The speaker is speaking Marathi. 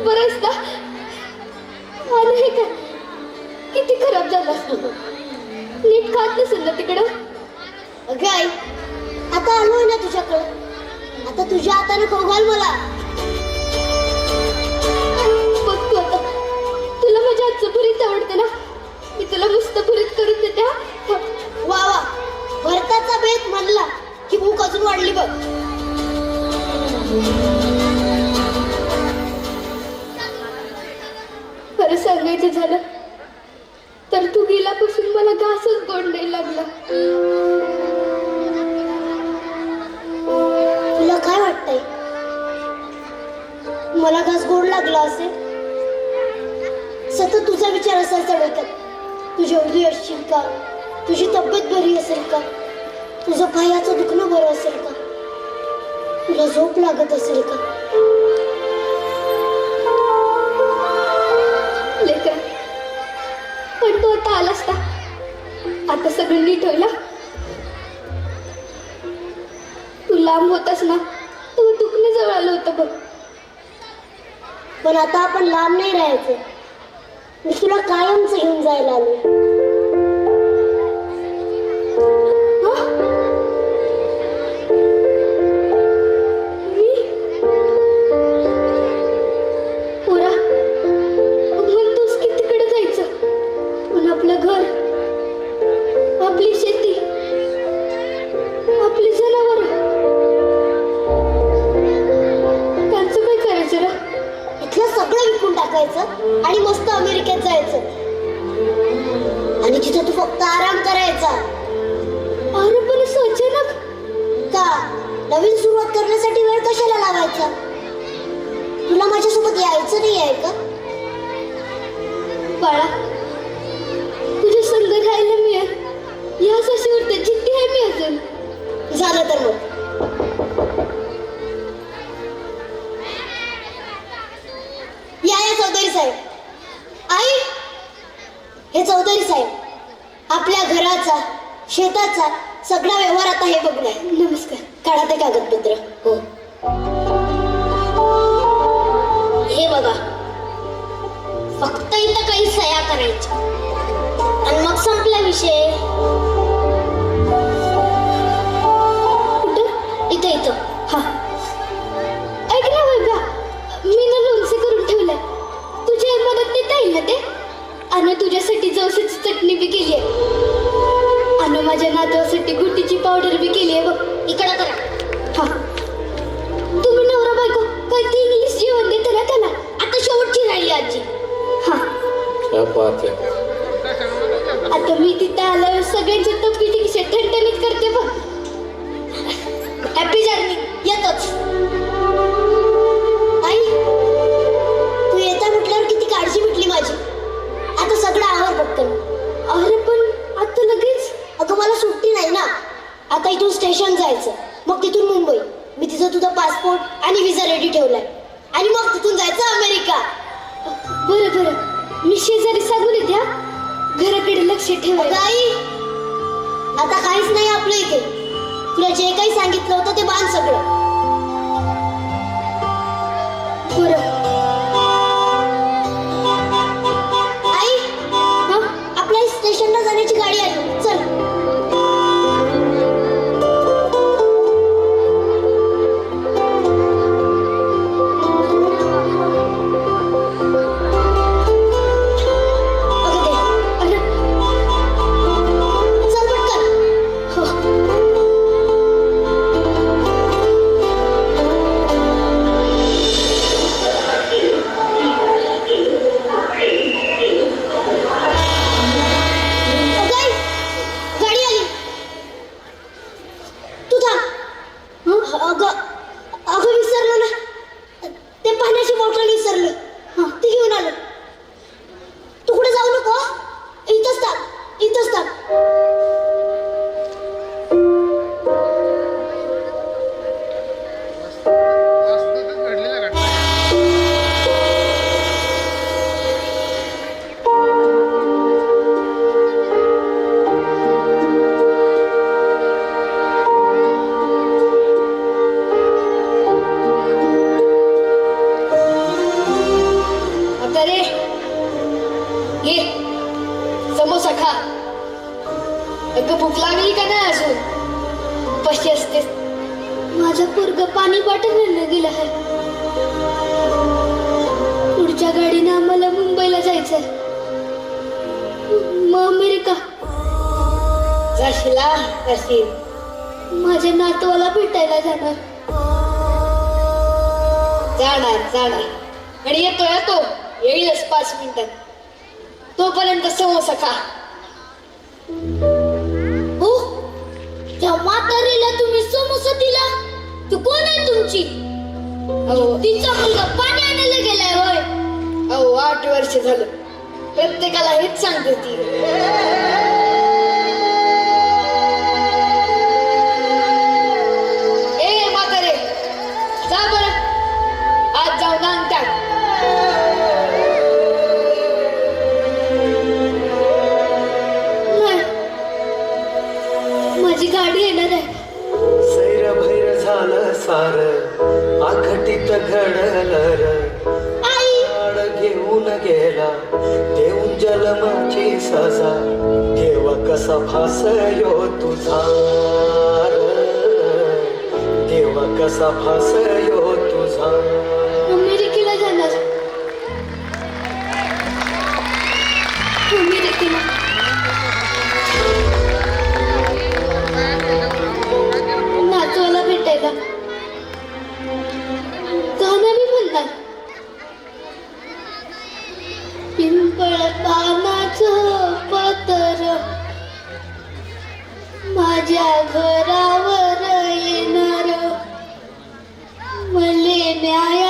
बरं आहेस ना? आणि हे काय किती खराब झालं असतं. नीट खात नसेल ना तिकडं. अगं आई, आता आलोय ना तुझ्याकडं, आता तुझ्या हाताने खाऊ घाल मला. बघ तू आता, तुला माझ्या हातचं भरीत आवडते ना, मी तुला मस्त भरीत करून देते. वा वा, भरताचा बेत म्हणला की भूक अजून वाढली बघ. खरं सांगायचं झालं तर तू गेल्यापासून मला घासच गोड नाही लागला. तुला काय वाटतंय, मला घास गोड लागला असेल? सतत तुझा विचार असायचा डोक्यात. तू जेवली असशील का, तुझी तब्येत बरी असेल का, तुझं पायाचं दुखणं बरं असेल का, तुला झोप लागत असेल का. लेकरं, पण तू आता आलास का? आता सगळं नीट होईल. तू लांब होतास ना, तू दुखणं जवळ आलं होतं बघ. पण आता आपण लांब नाही राहायचं, मी तुला कायमच घेऊन जायला आलो. आणि मस्त अमेरिकेत जायचं आणि तिथे तू फक्त आराम करायचा. अरे पण अचानक का? नवीन सुरुवात करण्यासाठी वेळ कशाला लावायचा? तुला माझ्यासोबत यायचं नाही आहे का? बाळा, तुझ्या संग राहायला मिळेल या सशीवर जिद्दी आहे मी अजून. झालं तर मग या चौधरी साहेब. आई, हे चौधरी साहेब, आपल्या घराचा शेताचा सगळा व्यवहार आता हे बघणार. नमस्कार. काढा ते कागदपत्र. हो, हे बघा, फक्त इथं काही सह्या करायच्या आणि मग संपला विषय. कुठं? इथं इथं. हा, ऐक ना बघा, मी ना लोणचं करून ठेवलंय, तुझ्या मदत देता येईल ना ते? आणि तुझ्यासाठी जवसाची चटणी बी केली आहे आणि माझ्या नातवासाठी गुटीची पावडर बी केली आहे बघ. इकडं करा. हा, तुम्ही नवरा बायको काय ते इंग्लिश जेवण देते ना त्याला? आता शेवटची राहिली आजी. हा, क्या बात है. आता मी तिथं आल्यावर सगळ्यांच्या तब्येती कशा ठणठणीत करते बघ. Happy journey. येतोच. आई, तू येता म्हटल्यावर किती काळजी मिटली माझी. आता सगळं आवर पटकन. अरे पण आता लगेच? अगं मला सुट्टी नाही ना. आता इथून स्टेशन जायचं, मग तिथून मुंबई. मी तिथं तुझा पासपोर्ट आणि व्हिसा रेडी ठेवलाय आणि मग तिथून जायचं अमेरिका. बरं बरं, मी शेजारी सांगून येते हा, घराकडे लक्ष ठेवायला. आई, आता काहीच नाही आपलं इथे. तुला जे काही सांगितलं होतं ते बांध सगळं. बरं. आई, आपल्या स्टेशनला जाण्याची गाडी आली, चल. माझं पोरग पाणी पाठवण्यानं गेलं आहे. पुढच्या गाडीनं आम्हाला मुंबईला जायचंय. मग अमेरिका. जाशीला जाशील. माझ्या नातवाला भेटायला जाणार. जाणार आणि येतो येईलच 5 मिनिटात. तोपर्यंत समोसा खा. हो, त्या म्हातारीला तुम्ही समोसा दिला? तू कोण आहे तुमची? अहो तिचा मुलगा पाणी आणायला गेलाय होय? अहो 8 वर्ष झालं प्रत्येकाला हेच सांगते ती. ए म्हातारे, जा बरं आज जाऊन अंग टाक. नाही, माझी गाडी येणार आहे. सैर भैर झालं सार आखटीत घडलं र. आड घेऊन गेला देऊन जन्माची सजा. देव कसा भासयो तुझा र. देव कसा भासयो तुझा. अमेरिकेला जाणार. अमेरिकेला. नाचवाला भेटायला गाणं मी म्हणणार. पिंपळ पानाचं पतर माझ्या घरावर येणार. मले न्याय